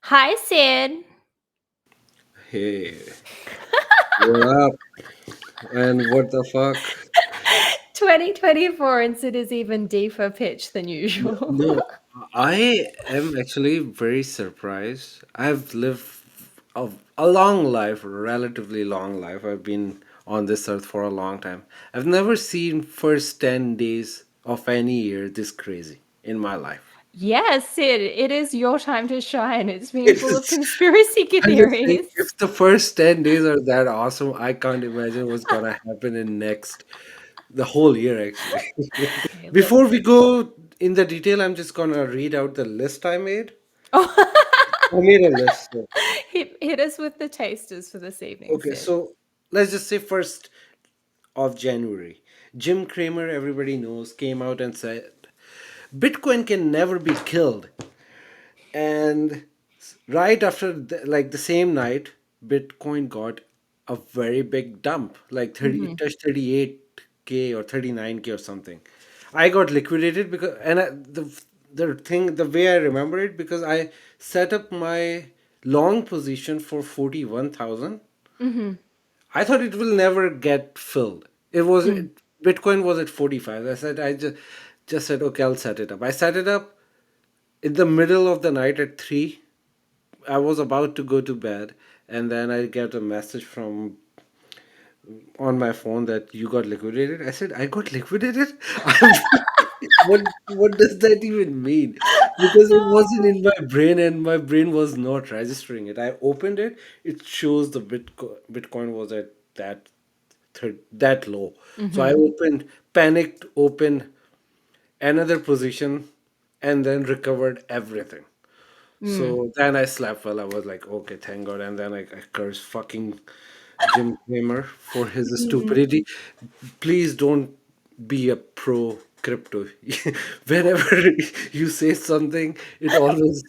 Hi, Sid. Hey, what up? And what the fuck? 2024, and Sid is even deeper pitch than usual. No, I am actually very surprised. I've lived a long life, a relatively long life. I've been on this earth for a long time. I've never seen first 10 days of any year this crazy in my life. Yes, Sid, it is your time to shine. It's been It full of is, conspiracy I'm just saying, theories. if the first 10 days are that awesome, I can't imagine what's gonna happen in next, the whole year actually. Okay, Before let's. we go in the detail, I'm just gonna read out the list I made. Oh, I made a list. So. hit us with the tasters for this evening, Okay, Sid. so let's just say 1st of January. Jim Cramer, everybody knows, came out and said Bitcoin can never be killed. And right after, like the same night, Bitcoin got a very big dump, like 30, Hmm. it touched 38K or 39K or something. I got liquidated because, the way I remember it, because I set up my long position for 41,000. Hmm. I thought it will never get filled. Bitcoin was at 45. I just said okay, I'll set it up. I set it up in the middle of the night at 3. I was about to go to bed, and then I get a message from on my phone that you got liquidated. I said, I got liquidated? What does that even mean? Because it wasn't in my brain and my brain was not registering it. I opened it, it shows the Bitcoin was at that low. So I Hmm. opened, panicked, opened another position, and then recovered everything. Mm. So then I slept well. I was like, okay, thank God. And then I cursed fucking Jim Cramer for his Mm. stupidity. Please don't be a pro crypto. Whenever you say something, it always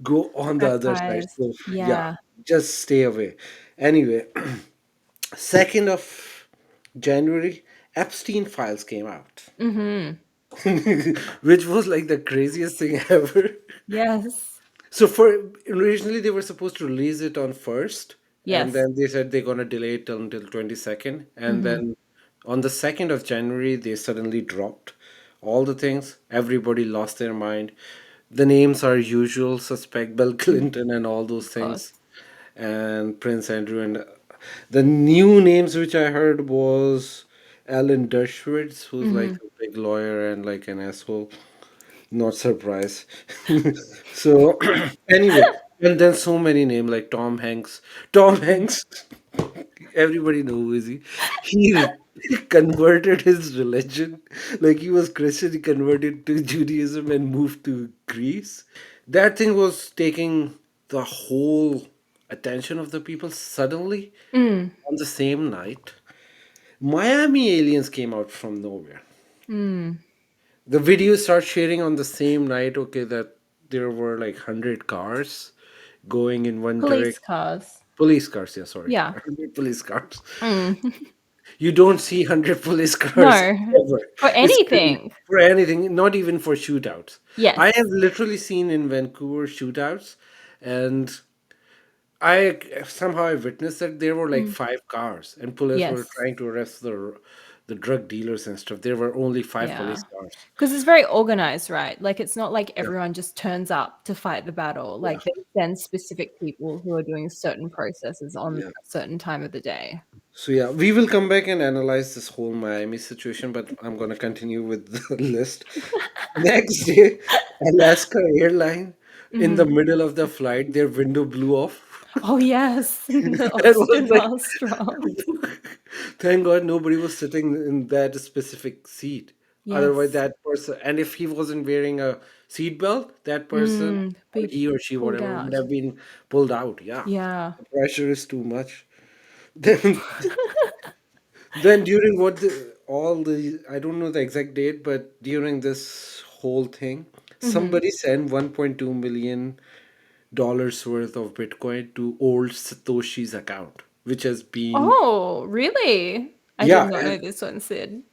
go on the other side. Backfires. So yeah, Yeah. just stay away. Anyway, 2nd of January, Epstein files came out, Hmm. which was like the craziest thing ever. Yes. So for originally they were supposed to release it on 1st, and Yes. then they said they're gonna delay it until 22nd, and Hmm. then on the 2nd of January they suddenly dropped all the things. Everybody lost their mind. The names are usual suspect, Bill Of Clinton and all those things, course. and Prince Andrew, and the new names which I heard was Alan Dershowitz, who's like Hmm. a big lawyer and like an asshole. Not surprised. So anyway, and then so many names like Tom Hanks. Tom Hanks, everybody know who is he. He converted his religion. Like he was Christian, he converted to Judaism and moved to Greece. That thing was taking the whole attention of the people suddenly Mm. on the same night. Miami aliens came out from nowhere. Mm. The video starts sharing on the same night, okay, that there were like 100 cars going in one Police direction. cars. Police cars, yeah, sorry. Yeah. 100 police cars. Mm. You don't see 100 police cars No, ever. for It's crazy. anything. For anything, not even for shootouts. I Yes. have literally seen in Vancouver shootouts, and I somehow I witnessed that there were like Mm. 5 cars, and police were Yes. trying to arrest the drug dealers and stuff. There were only five Yeah. police cars. Because it's very organized, right? Like, it's not like Yeah, everyone just turns up to fight the battle. yeah, Like, they send specific people who are doing certain processes on yeah. a certain time of the day. So yeah, we will come back and analyze this whole Miami situation, but I'm gonna continue with the list. Next day, Alaska airline, in the Hmm. middle of the flight, their window blew off. Oh, yes. The That was oxygen like, mask drop. thank God nobody was sitting in that specific seat. Otherwise, Yes. that person, and if he wasn't wearing a seatbelt, that person, Mm. or Be he or she, pulled whatever, would out. have been pulled out. Yeah, Yeah. the pressure is too much. Then Then during all the I don't know the exact date, but during this whole thing, Hmm. somebody sent $1.2 million worth of Bitcoin to old Satoshi's account, which has been, Oh, really? I did yeah, not know this one, Sid.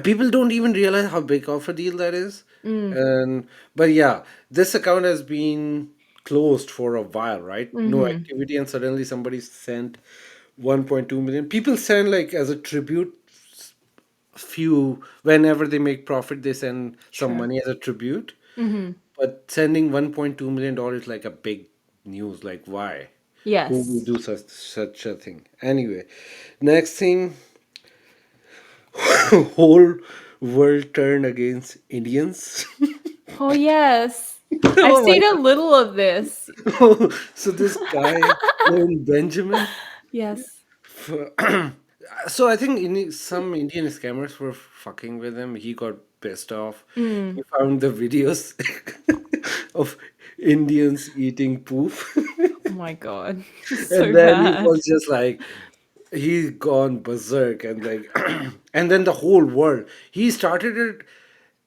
people don't even realize how big of a deal that is. Mm. And but yeah, this account has been closed for a while, right? No Mhm. activity, and suddenly somebody sent 1.2 million. People send like as a tribute, few whenever they make profit, they send some True. money as a tribute. Mhm. But sending $1.2 million like a big news. Like why? Who will Yes. do such a thing? Anyway, next thing, whole world turned against Indians. Oh, yes. I've Oh my seen a little of this. god! So this guy named Benjamin. Yes. So I think some Indian scammers were fucking with him. He got pissed off. Mm. He found the videos of Indians eating poop. Oh my god. And So then he bad. was just like, he's gone berserk and like, and then the whole world, he started it,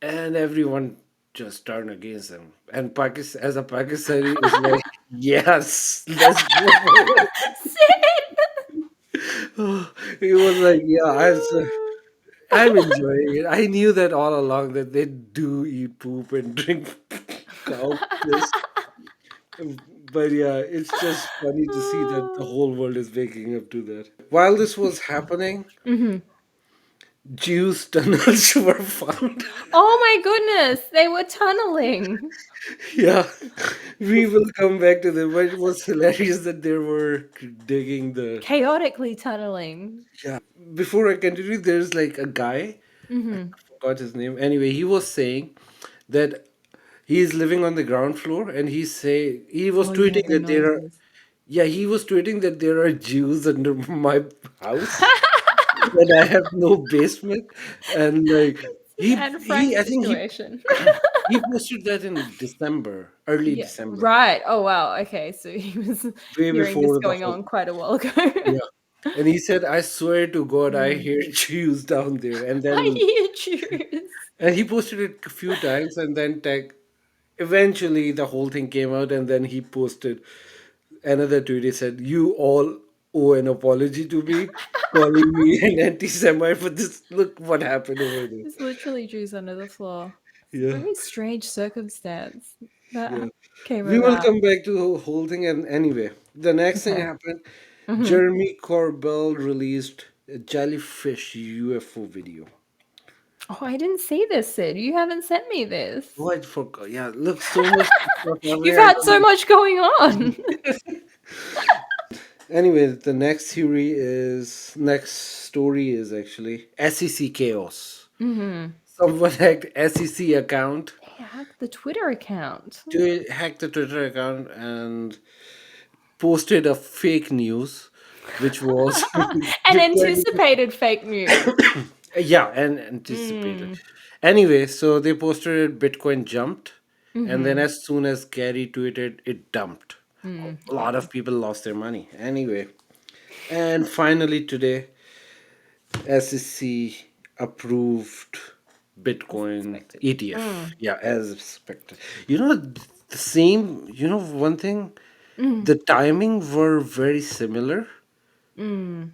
and everyone just turned against him. And Pakistan, as a Pakistani, is like, yes, let's go for it. He was like, yeah, I'm enjoying it. I knew that all along that they do eat poop and drink cow piss. But yeah, it's just funny to see that the whole world is waking up to that. While this was happening, Mhm. Jews tunnels were found. Oh my goodness, they were tunneling. Yeah, we will come back to them. But it was hilarious that they were digging the. Chaotically tunneling. Yeah, before I continue, there's like a guy, I Mhm. forgot his name. Anyway, he was saying that he is living on the ground floor, and he was Oh yeah, tweeting the that there are. noises. Yeah, he was tweeting that there are Jews under my house, that I have no basement, and like It's an he Anne Frank he I think situation. he posted that in December, early Yeah, December, right. Oh wow. Okay, so he was way hearing this before the going whole. on quite a while ago. Yeah, and he said, "I swear to God, I Mm. hear Jews down there." And I then hear Jews. he posted it a few times, and then tag. Eventually, the whole thing came out, and then he posted another tweet. He said, "You all owe an apology to me, calling me an anti-Semite for this. Look what happened over there." There's literally Jews under the floor. It's a Yeah. very strange circumstance that Yeah. came We will about. come back to the whole thing. And anyway, the next thing Okay. happened. Hmm. Jeremy Corbell released a jellyfish UFO video. Oh, I didn't see this, Sid. You haven't sent me this. Oh, I forgot. Yeah, look, so much stuff You've everywhere. I had so don't much going on. Anyway, the next story is actually SEC chaos. Hmm. Someone hacked SEC account, They hacked the Twitter account. hacked the Twitter account, and posted a fake news, which was And Bitcoin. anticipated fake news. Yeah, and anticipated. Mm. Anyway, so they posted it, Bitcoin jumped, and then Hmm. as soon as Gary tweeted, it dumped. Mm. A lot Yeah. of people lost their money. Anyway, and finally today, SEC approved As Bitcoin expected. ETF. Mm. Yeah, as expected. You know, the same, one thing, Mm. the timing were very similar Mm.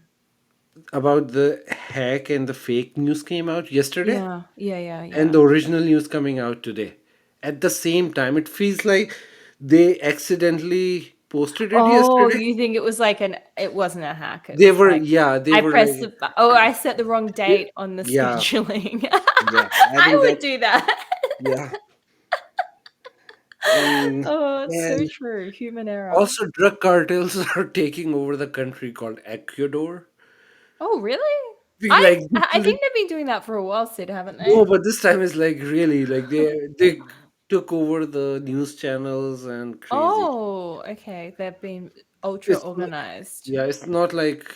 about the hack, and the fake news came out yesterday, Yeah. Yeah. Yeah. and Yeah. the original news coming out today at the same time. It feels like they accidentally posted it Oh, yesterday. you think it was like it wasn't a hack. It They was were, like yeah, they I were pressed like, the I set the wrong date on the yeah, scheduling. yeah. I think I would that, do that. yeah, and Oh, it's so and true. Human error. also drug cartels are taking over the country called Ecuador. Oh, really? We I like I think they've been doing that for a while, Sid, haven't they? no, but this time is like really like they took over the news channels and crazy. Oh, okay. They've been ultra It's not, organized. yeah, it's not like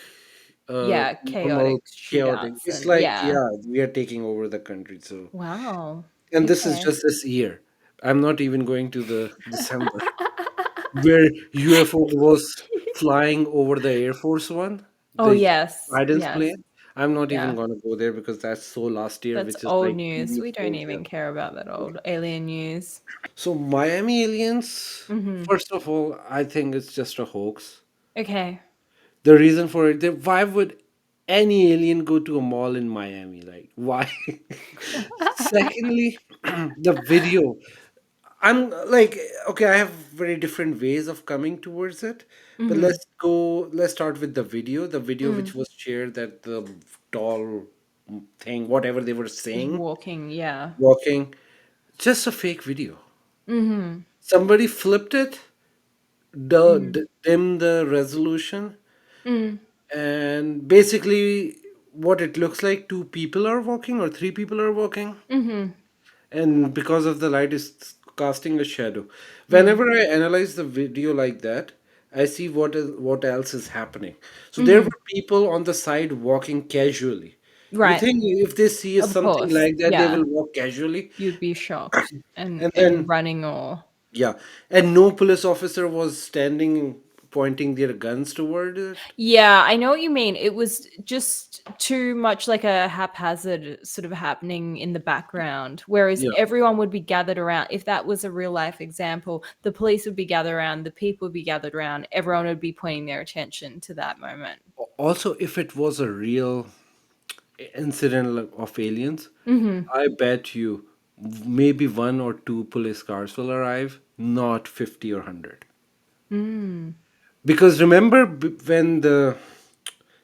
Yeah, normal chaotic chaotic. shootouts It's and like, yeah. yeah, we are taking over the country. So, Wow. and this is Okay. just this year. I'm not even going to the December where UFO was flying over the Air Force One, Oh, the yes. Biden's Yes. plane. I'm not even Yeah. going to go there because that's so last year, That's which is old like news. We don't 3 4 even years. care about that old alien news. So Miami aliens, Mhm. first of all, I think it's just a hoax. Okay. The reason for it, why would any alien go to a mall in Miami? Like, why? Secondly, the video. I'm like, okay, I have very different ways of coming towards it, but Mhm. let's start with the video Mm. which was shared, that the tall thing, whatever they were Was saying, walking, yeah. walking, just a fake video. Mhm. Somebody flipped it, Mm. dimmed the resolution, Mm. and basically what it looks like, two people are walking or three people are walking, Mhm. and because of the light is casting a shadow. Mm. Whenever I analyze the video like that, I see what else is happening. So there Mhm. were people on the side walking casually. You Right. think if they see Of something course. like that, they Yeah. will walk casually? You'd be shocked And and then, running or yeah, and no police officer was standing pointing their guns toward it. yeah, I know what you mean. It was just too much like a haphazard sort of happening in the background, whereas Yeah. everyone would be gathered around. If that was a real life example, the police would be gathered around, the people would be gathered around, everyone would be pointing their attention to that moment. Also, if it was a real incident of aliens, Mhm. I bet you maybe one or two police cars will arrive, not 50 or 100. Mm. Because remember when the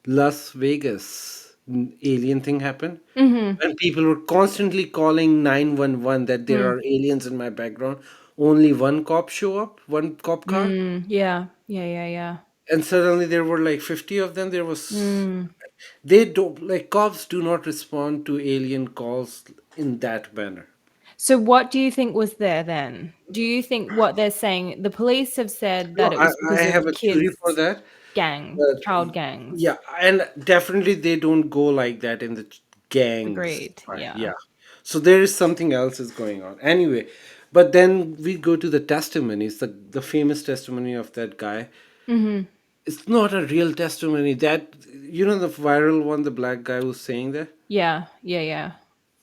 Las Vegas alien thing happened? Mhm. When people were constantly calling 911 that there Mm. are aliens in my background, only one cop show up, one cop car, Mm. Yeah. Yeah, yeah, yeah. and suddenly there were like 50 of them. There was Mm. they don't like cops do not respond to alien calls in that manner. So what do you think was there then? Do you think what they're saying, the police have said No, that it I, was I because of have a theory kids for that. gang, But child gangs? yeah, and definitely they don't go like that in the gangs. Agreed. Right? Yeah. Yeah. So there is something else is going on. Anyway, but then we go to the testimonies, the famous testimony of that guy. Mhm. It's not a real testimony. That the viral one, the black guy who's saying that. Yeah. Yeah, yeah.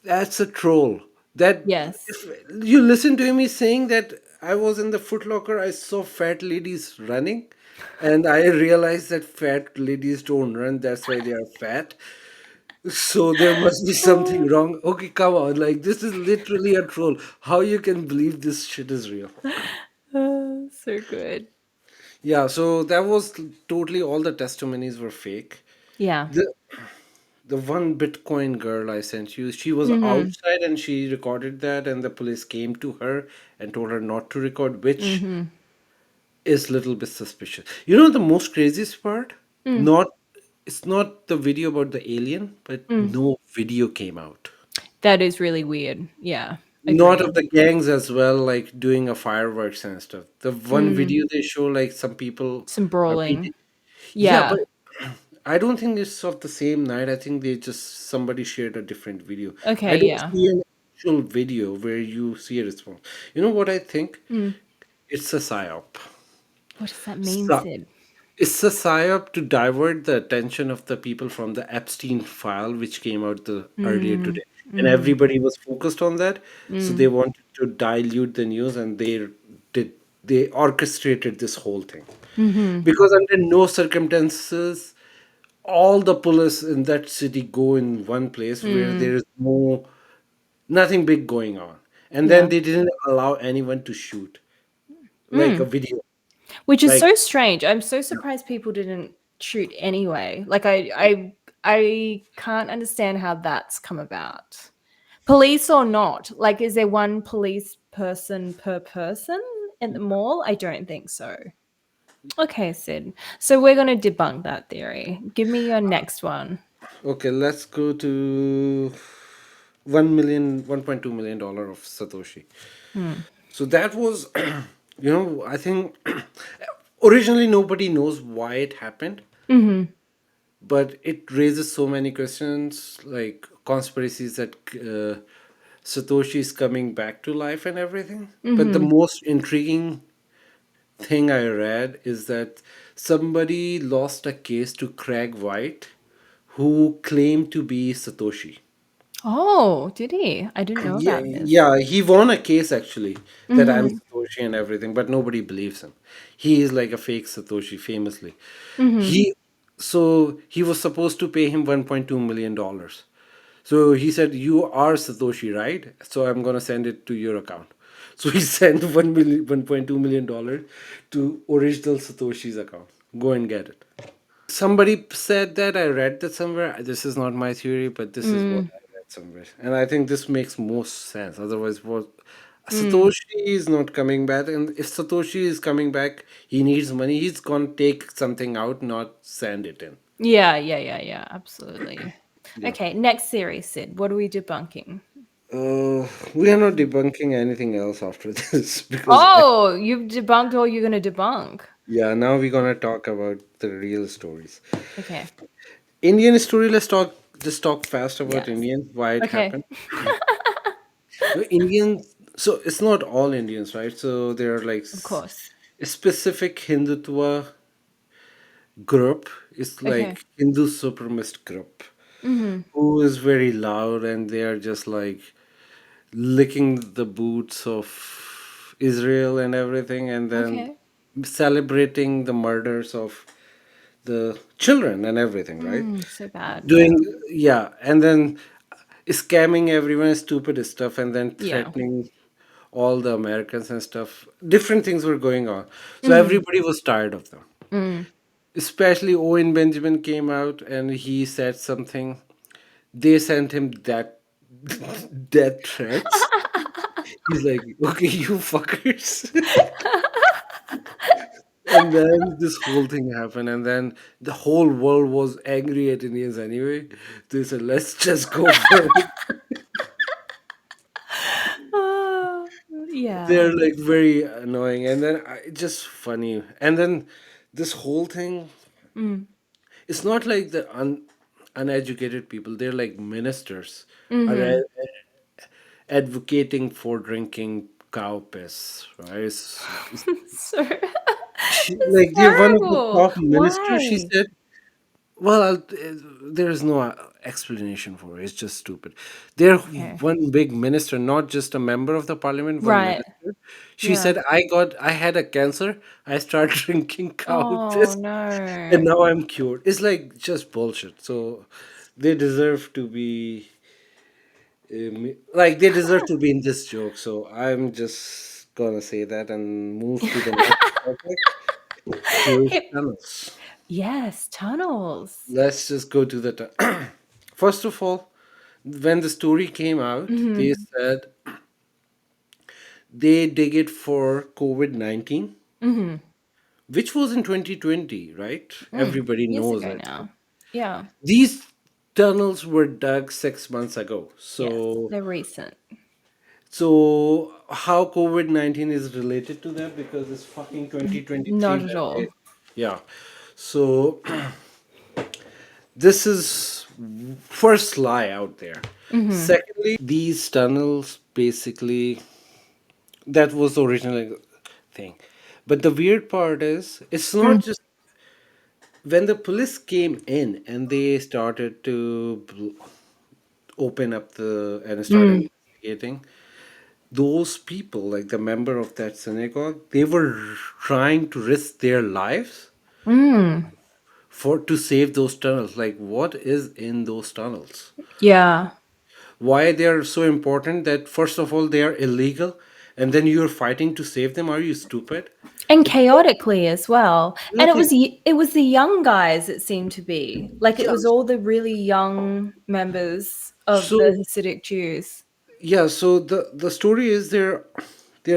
That's a troll. That Yes. if you listen to him, he's saying that I was in the Foot Locker, I saw fat ladies running, and I realized that fat ladies don't run. That's why they are fat. So there must be something Oh, wrong. Okay, come on. Like this is literally a troll. How you can believe this shit is real? so good. Yeah. So that was totally all the testimonies were fake. Yeah. The the one Bitcoin girl I sent you, she was Mhm. outside and she recorded that, and the police came to her and told her not to record, which Mhm. is a little bit suspicious. You know the most craziest part? Mm. Not it's not the video about the alien, but Mm. no video came out. That is really weird. Yeah. Not of Agreed. the gangs as well, like doing a fireworks and stuff. The one Mm. video they show, like some people Some are brawling. beating. Yeah, Yeah. but I don't think it's of the same night. I think they just somebody shared a different video. I Okay, don't yeah. see an actual video where you see a response. You know what I think? Mm. It's a psyop. What does that mean, So, Sid? it's a psyop to divert the attention of the people from the Epstein file, which came out earlier Mm. today, and Mm. everybody was focused on that. So they Mm. wanted to dilute the news, and did they orchestrated this whole thing Mhm. because under no circumstances all the police in that city go in one place where Mm. there is nothing big going on, and then Yeah. they didn't allow anyone to shoot like a Mm. video, Which is like so strange. I'm so surprised people didn't shoot anyway. Like I can't understand how that's come about. Police or not? Like is there one police person per person at the mall? I don't think so. Okay, Sid. So we're going to debunk that theory. Give me your next one. okay, let's go to 1.2 million dollar of Satoshi. Hmm. So that was, I think originally nobody knows why it happened, Mhm. but it raises so many questions like conspiracies that Satoshi is coming back to life and everything. But the Mhm. most intriguing thing I read is that somebody lost a case to Craig White, who claimed to be Satoshi. Oh, did he? I didn't know Yeah, about this. yeah, he won a case actually that I'm Mhm. Satoshi and everything, but nobody believes him. He is like a fake Satoshi, famously. Mhm. He he was supposed to pay him $1.2 million. So he said, "You are Satoshi, right? So I'm gonna send it to your account." So he sent 1.2 million dollars to original Satoshi's account. Go and get it. Somebody said that, I read that somewhere. This is not my theory, but this is what Mm, I read somewhere. And I think this makes most sense. Otherwise, what mm. Satoshi is not coming back. And if Satoshi is coming back, he needs money. He's gonna take something out, not send it in. Yeah, yeah, yeah, yeah, absolutely. Yeah. Okay, next series, Sid. What are we debunking? We are not debunking anything else after this because Oh, you've debunked all you're going to debunk. yeah, now we're gonna talk about the real stories. Okay. Indian story. Let's talk. Just talk fast about Yes. Indian. Why it Okay. happened. No, Indians. So it's not all Indians, right? So there are like Of course. a specific Hindutva group. It's Okay. like Hindu supremacist group Mm-hmm. who is very loud, and they are just like licking the boots of Israel and everything, and then Okay. celebrating the murders of the children and everything, right? So bad. Yeah. Doing, yeah, and then scamming everyone, stupid stuff, and then Yeah. threatening all the Americans and stuff. Different things were going on, so Mm-hmm. everybody was tired of them. Mm. Especially Owen Benjamin came out and he said something. They sent him that death threats. He's like, okay, you fuckers. And then this whole thing happened, and then the whole world was angry at Indians anyway. They said, let's just go for it. Oh, yeah. They're like very annoying, and then it's just funny. And then this whole thing, Mm. it's not like the uneducated people, they're like ministers are Mm-hmm. advocating for drinking cow piss, right? So it's Like they're one of the top terrible. ministers, she Why? said. Well, there is no explanation for it. It's just stupid. They're Okay. one big minister, not just a member of the parliament, one Right. minister. She Yeah. said, I had a cancer. I started drinking cow Oh piss, and no. now I'm cured." It's like just bullshit. So they deserve to be, like, they deserve to be in this joke. So I'm just gonna say that and move to the next topic. Tourist Hip. tunnels. Yes, tunnels. Let's just go to the first of all, when the story came out, they Mm-hmm. said they dig it for COVID-19, Mm-hmm. which was in 2020, right? Everybody Years knows ago it. now. Yeah. These tunnels were dug 6 months ago. Yes. So, They're recent. so how COVID-19 is related to that? Because it's fucking 2023 Not when at they, all. yeah. So this is first lie out there. Mm-hmm. Secondly, these tunnels basically, that was the original thing. But the weird part is, it's not just when the police came in and they started to open up the and start Mm-hmm. investigating. Those people, like the member of that synagogue, they were trying to risk their lives Mm. for to save those tunnels. Like, what is in those tunnels? Yeah. Why they are so important? That first of all they are illegal, and then you're fighting to save them. Are you stupid? And It's chaotically as well. And chaotic. it was the young guys, it seemed to be. Like it Yeah. was all the really young members of the So Hasidic Jews. yeah, so the story is there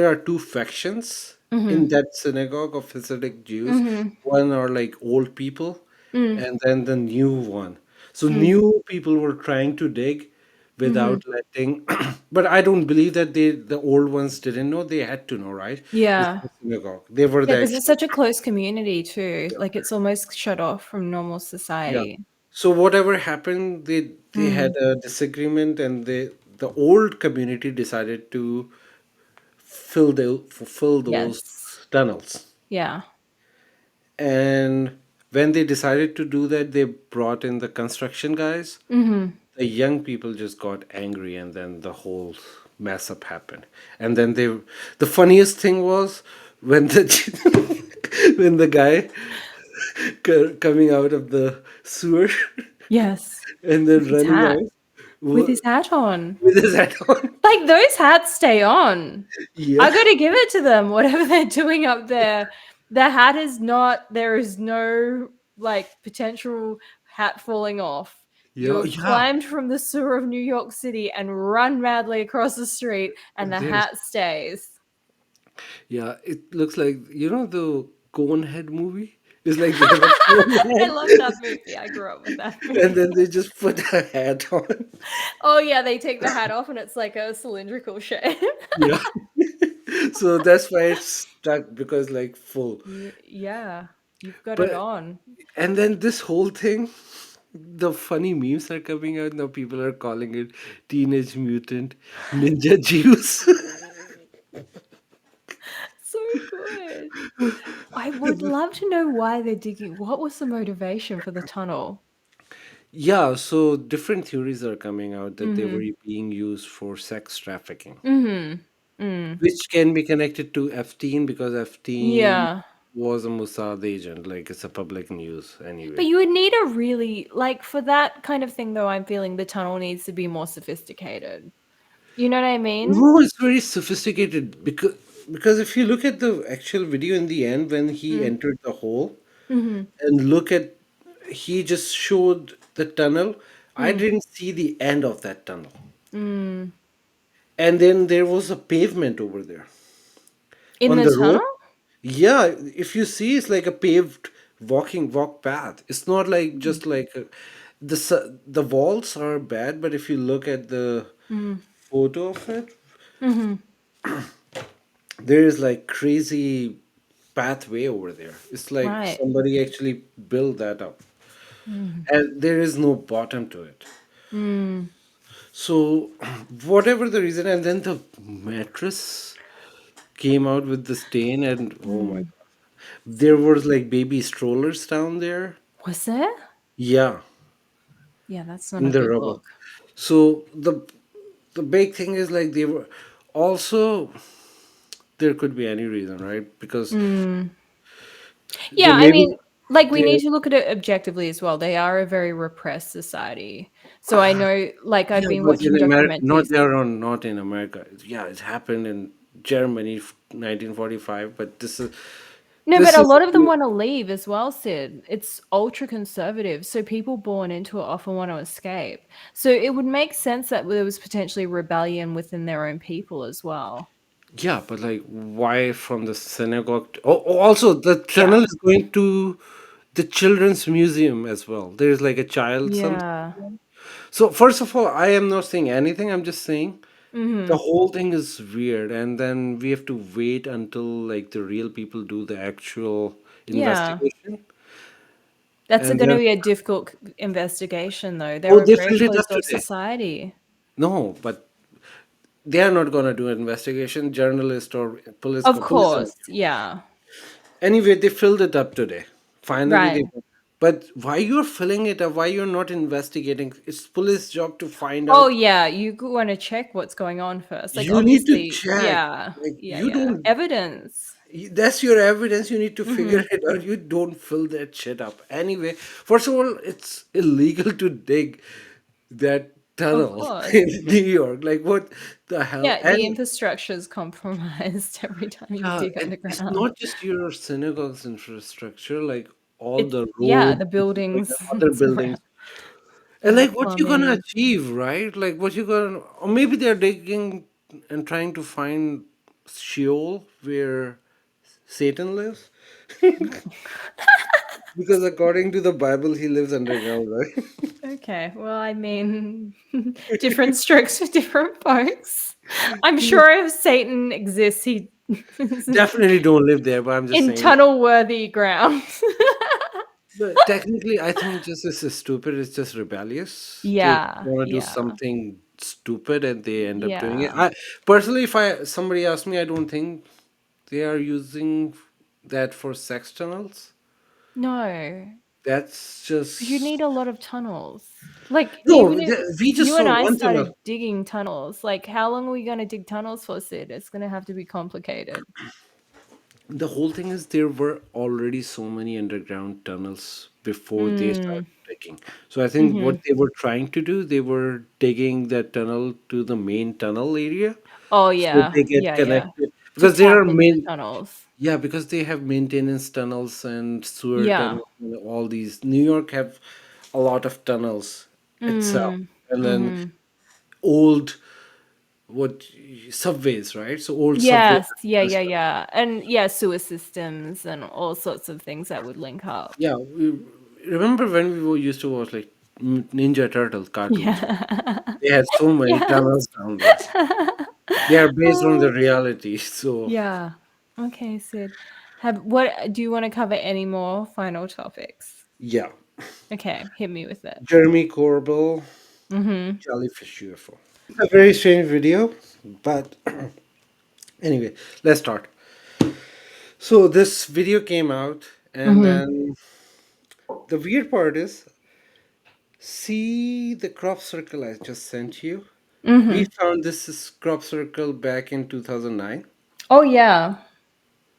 are two factions in Mm-hmm. that synagogue of Hasidic Jews. Mm-hmm. One are like old people, Mm. and then the new one. So Mm. new people were trying to dig Mm-hmm. without letting, but I don't believe that the old ones didn't know. They had to know, right? It's Yeah. the synagogue. They were Yeah, the because it's actual. such a close community too. Like it's almost shut off from normal Yeah. society. So whatever happened, they had Mm. a disagreement, and the old community decided to fulfill those Yes. tunnels. Yeah. And when they decided to do that, they brought in the construction guys. Mm-hmm. The young people just got angry, and then the whole mess up happened. And then the funniest thing was when the when the guy coming out of the sewer Yes. and then With his running hat. out with his hat on. with his hat on. Like, those hats stay on. Yeah, I gotta give it to them, whatever they're doing up there. The hat is not, there is no, like, potential hat falling off. You yeah, have yeah. climbed from the sewer of New York City and run madly across the street, and the There's hat stays. Yeah, it looks like the Conehead movie. It's like they have a cone I head, love that movie. I grew up with that and movie. then they just put a hat on. Oh, yeah, they take the hat off and it's like a cylindrical shape. Yeah, so that's why it's stuck because like full. Yeah, you've got it But on. and then this whole thing, the funny memes are coming out now. People are calling it Teenage Mutant Ninja Juice. So good. I would love to know why they're digging. What was the motivation for the tunnel? Yeah, so different theories are coming out that they were Mhm. being used for sex trafficking, Mhm. Mm. which can be connected to F-teen because F-teen Yeah. was a Mossad agent. Like it's a public news But anyway. you would need a really, like, for that kind of thing though, I'm feeling the tunnel needs to be more sophisticated. You know what I mean? No, it's very sophisticated because if you look at the actual video in the end when he Mm. entered the hole Mhm. and look at he just showed the tunnel. I Mm. didn't see the end of that tunnel. Mm. And then there was a pavement over there In on the the road. tunnel? Yeah, if you see, it's like a paved walk path. It's not like just like the walls are bad, but if you look at the Mm. photo of it, Mhm. there is like crazy pathway over there. It's like Right. somebody actually built that up, Mm. and there is no bottom to it. Mm. So, whatever the reason, and then the mattress came out with the stain, and oh my Mm. god, there was like baby strollers down there. Was there? Yeah, Yeah, that's not in a the good rubble. look. So the big thing is like they were also there could be any reason, right? Because Mm. Yeah, they I maybe mean, like, we they need to look at it objectively as well. They are a very repressed society. So I know, like, I've yeah, been but in watching America, not documentaries. there on not in America. Yeah, it happened in Germany, 1945. But No, but this a is lot of them want to leave as well, Sid. It's ultra conservative. So people born into it often want to escape. So it would make sense that there was potentially rebellion within their own people as well. yeah, but like why from the synagogue? Oh, also the Yeah. tunnel is going to the children's museum as well. There's like a child something. Yeah. So first of all, I am not saying anything. I'm just saying the Hmm. whole thing is weird, and then we have to wait until like the real people do the actual Yeah. investigation, That's and going to then be a difficult investigation, though. oh, They're a they very filled it up closed off today. society. No, but they are not gonna do an investigation. Journalist or Of police are. course. Yeah. Anyway, they filled it up today. Finally, Right. they. But why you're filling it up? Why you're not investigating? It's police job to find Oh, out. yeah. You want to check what's going on first. Like, You need to obviously, check. yeah. Like Yeah. you Yeah. don't. Evidence. That's your evidence. You need to figure Hmm. it out. You don't fill that shit up. Anyway, first of all, it's illegal to dig that Of tunnel course. in New York. Like what the hell? Yeah. The And infrastructure is compromised every time you yeah, dig and it's underground. not just your synagogue's infrastructure. Like all It's, the yeah, roads, the like buildings the other around. buildings. And Yeah. like what you gonna Plumbing. achieve, right? Like what you gonna or maybe they're digging and trying to find Sheol where Satan lives. Because according to the Bible he lives underground, right? Okay. Well, I mean, different strokes for different folks. I'm sure if Satan exists, he is Definitely don't live there, but I'm just in saying. tunnel worthy ground. But technically I think just this is stupid, it's just rebellious. They Yeah. wanna do Yeah. something stupid and they end up doing it. Yeah. I personally if I somebody asks me, I don't think they are using that for sex tunnels. No. That's You just need a lot of tunnels. Like, no. even if We just you and saw I one tunnel. started digging tunnels, like, how long are we going to dig tunnels for, Sid? It's going to have to be complicated. The whole thing is there were already so many underground tunnels before they Mm. started digging. debunking. So I think what Mm-hmm. they were trying to do, they were digging that tunnel to the main tunnel area, Oh so yeah, they get yeah, yeah. connected To because there tap are into the main, tunnels. yeah, because they have maintenance tunnels and sewer Yeah. tunnels and all these. New York have a lot of tunnels itself, Mm. and then Mm-hmm. old what subways, right? So old subways Yes, yeah, and yeah, stuff. yeah. And yeah, sewer systems and all sorts of things that would link up. Yeah, remember when we used to watch like Ninja Turtle cartoons, right? Yeah. They had so many Yes. tunnels down there. They are based on the reality. So Yeah. Okay, Sid. Have what do you want to cover any more final topics? yeah, Okay, hit me with it. Jeremy Corbell, Mm-hmm. jellyfish UFO. A very strange video, but anyway, let's start. So this video came out, and Mm-hmm. then the weird part is, see the crop circle I just sent you. We Mm-hmm. found this crop circle back in 2009, Oh yeah,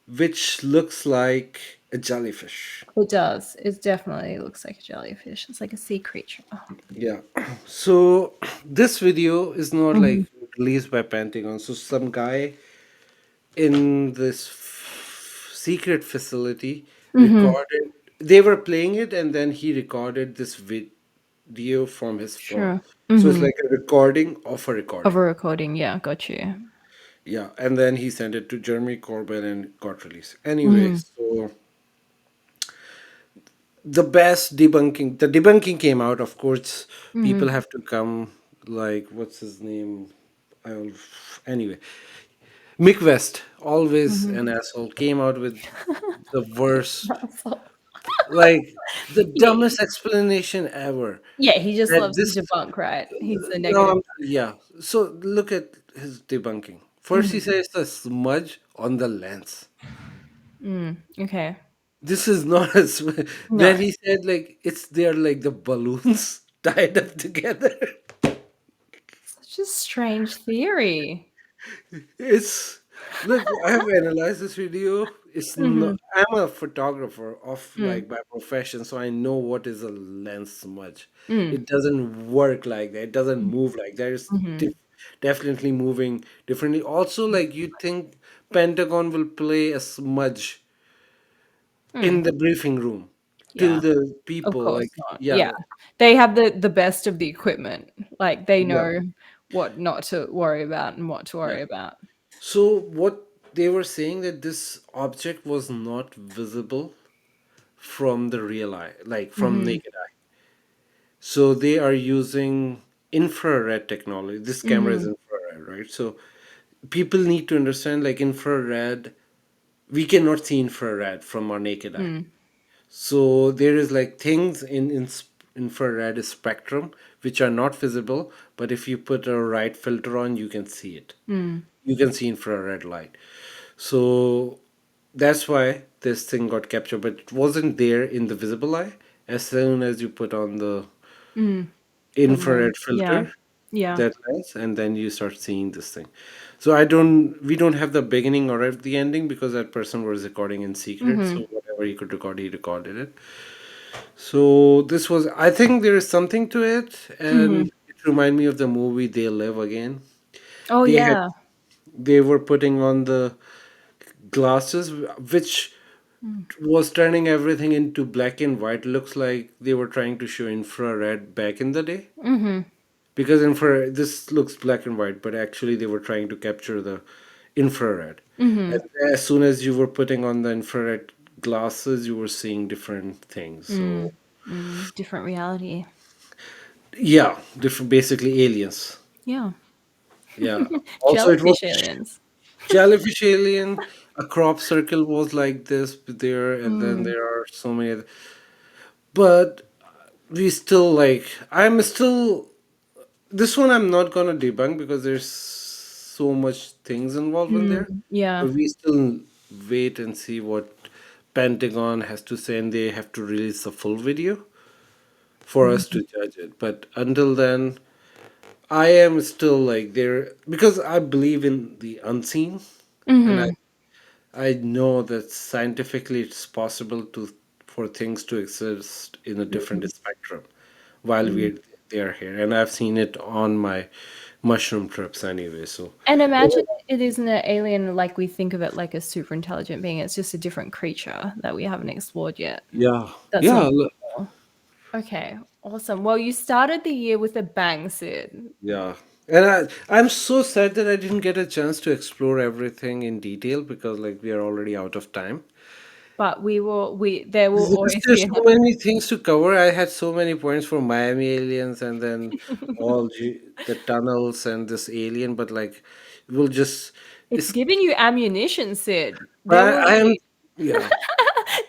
which looks like a jellyfish. it does. It definitely looks like a jellyfish. It's like a sea creature. Yeah. So this video is not Mm-hmm. like released by Pentagon. So some guy in this secret facility Mm-hmm. recorded. They were playing it, and then he recorded this video from his phone. Sure. So it's Mm-hmm. like a recording of a Of recording. a recording, yeah, got you. Yeah, and then he sent it to Jeremy Corbyn and got released. Anyway, Mm-hmm. so the debunking came out. Of course, people Mm-hmm. have to come. Like, what's his name? I'll, anyway, Mick West, always Mm-hmm. an asshole, came out with the worst, So- like the yeah, dumbest explanation ever. yeah, he just That loves to this, debunk, right? He's the no, negative. yeah. So look at his debunking. First, he Mm-hmm. says the smudge on the lens. Okay. This is not a No. then he said like it's they're like the balloons tied up together. Such a strange theory. It's look, I have analyzed this video. It's not, Mm-hmm. I'm a photographer of Mm. like by profession, so I know what is a lens smudge. Mm. It doesn't work like that. It doesn't move like that. It's Mm-hmm. definitely moving differently. Also, like you think Pentagon will play a smudge in Mm. the briefing room to Yeah. the Of people, like course not. yeah, Yeah. They have the best of the equipment. Like they yeah, know what not to worry about and what to yeah. worry about. So what they were saying that this object was not visible from the real eye, like from Mm-hmm. naked eye. So they are using infrared technology. This camera is Mm-hmm. infrared, right? So people need to understand like infrared, we cannot see infrared from our naked eye. Mm. So there is like things in infrared spectrum which are not visible, but if you put a right filter on, you can see it. Mm. You can see infrared light. So that's why this thing got captured, but it wasn't there in the visible eye. As soon as you put on the Mm. The infrared lens. Yeah. filter, Yeah. that lens, and then you start seeing this thing. So we don't have the beginning or at the ending because that person was recording in secret. Mm-hmm. So whatever he could record, he recorded it. So this was, I think there is something to it, Mm-hmm. and it reminded me of the movie They Live Again. Oh They had yeah. they were putting on the glasses, which Mm. was turning everything into black and white. Looks like they were trying to show infrared back in the day. Mm-hmm. Because infrared, this looks black and white, but actually they were trying to capture the infrared. Mm-hmm. And as soon as you were putting on the infrared glasses, you were seeing different things. So Mm. Mm. Different reality. yeah, different, basically aliens. Yeah. Yeah. Also, it was Jellyfish aliens. jellyfish alien. A crop circle was like this there, and then Mm. there are so many. But we still like. I'm still this one. I'm not gonna debunk because there's so much things involved in there. Mm. Yeah. But we still wait and see what Pentagon has to say, and they have to release the full video for us Mm-hmm. to judge it. But until then, I am still like there because I believe in the unseen, and Mm-hmm. I know that scientifically it's possible to for things to exist in a different spectrum. while Mm. they're here, and I've seen it on my mushroom trips anyway. So And imagine it isn't an alien like we think of it, like a super intelligent being. It's just a different creature that we haven't explored yet. yeah, That's yeah, not cool. Okay, awesome. Well, you started the year with a bang, Sid. yeah. And I'm so sad that I didn't get a chance to explore everything in detail because like we are already out of time. But there will always There's be so another. many things to cover. I had so many points for Miami aliens and then the tunnels and this alien, but like we'll just It's it's giving you ammunition, Sid. I am yeah.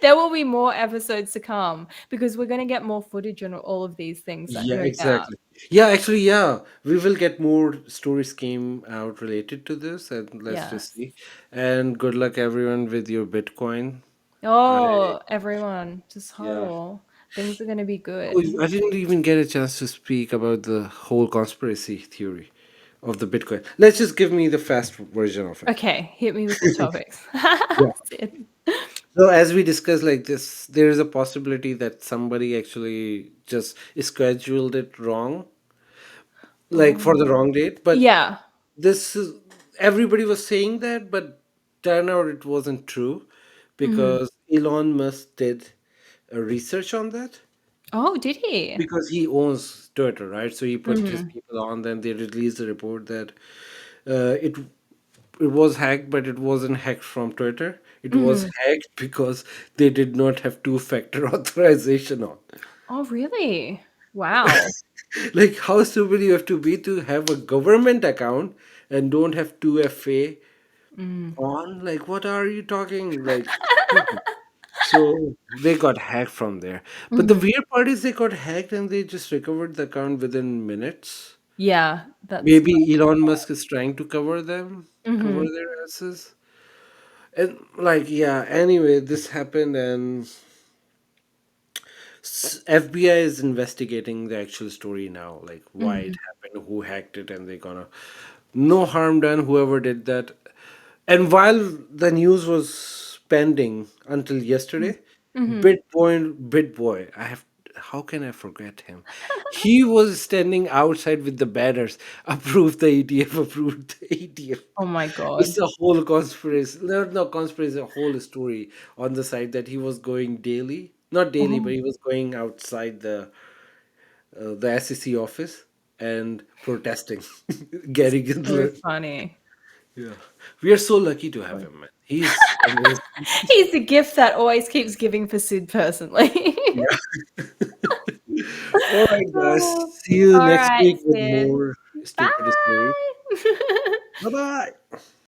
There will be more episodes to come because we're going to get more footage on all of these things, Yeah, no doubt. exactly. Yeah, actually, yeah, we will get more stories came out related to this, and let's just Yes. see. And good luck, everyone, with your Bitcoin. I Oh, everyone, just yeah. huddle. Things are going to be Oh, good. I didn't even get a chance to speak about the whole conspiracy theory of the Bitcoin. Let's just give me the fast version of it. Okay, hit me with the topics. Yeah. Sid. So as we discussed like this, there is a possibility that somebody actually just scheduled it wrong, like for the Oh, wrong date. But yeah. this is everybody was saying that, but turned out it wasn't true Mhm. because Elon Musk did a research on that Oh, did he? because he owns Twitter, right? So he put his Mhm. people on, then they released a report that it was hacked, but it wasn't hacked from Twitter. It was Mhm. hacked because they did not have two-factor authorization on. Oh, really? Wow. Like how stupid you have to be to have a government account and don't have 2FA Mm. on? Like what are you talking? Like stupid. So they got hacked from there. But the Mhm. weird part is they got hacked and they just recovered the account within minutes. Yeah, that's Maybe Elon Musk is trying to cover them, cover Mhm. their asses. And like yeah, anyway, this happened and FBI is investigating the actual story now, like why it Mhm. happened, who hacked it, and they're gonna no harm done whoever did that. And while the news was pending until yesterday, Mhm. Bitboy, I have how can I forget him? He was standing outside with the banners, approved the ETF, approved the ETF. Oh my It's god. a whole conspiracy. No conspiracy, a whole story on the side that he was going daily. Not daily, but Oh, he was going outside the SEC office and protesting. Gary so Gensler. funny. Yeah. We are so lucky to have him, man. He's amazing. He's the gift that always keeps giving for Sid personally. Yeah. All right, guys. Oh, See you all next right, week with Sid. more stupid stories. Bye. Bye bye.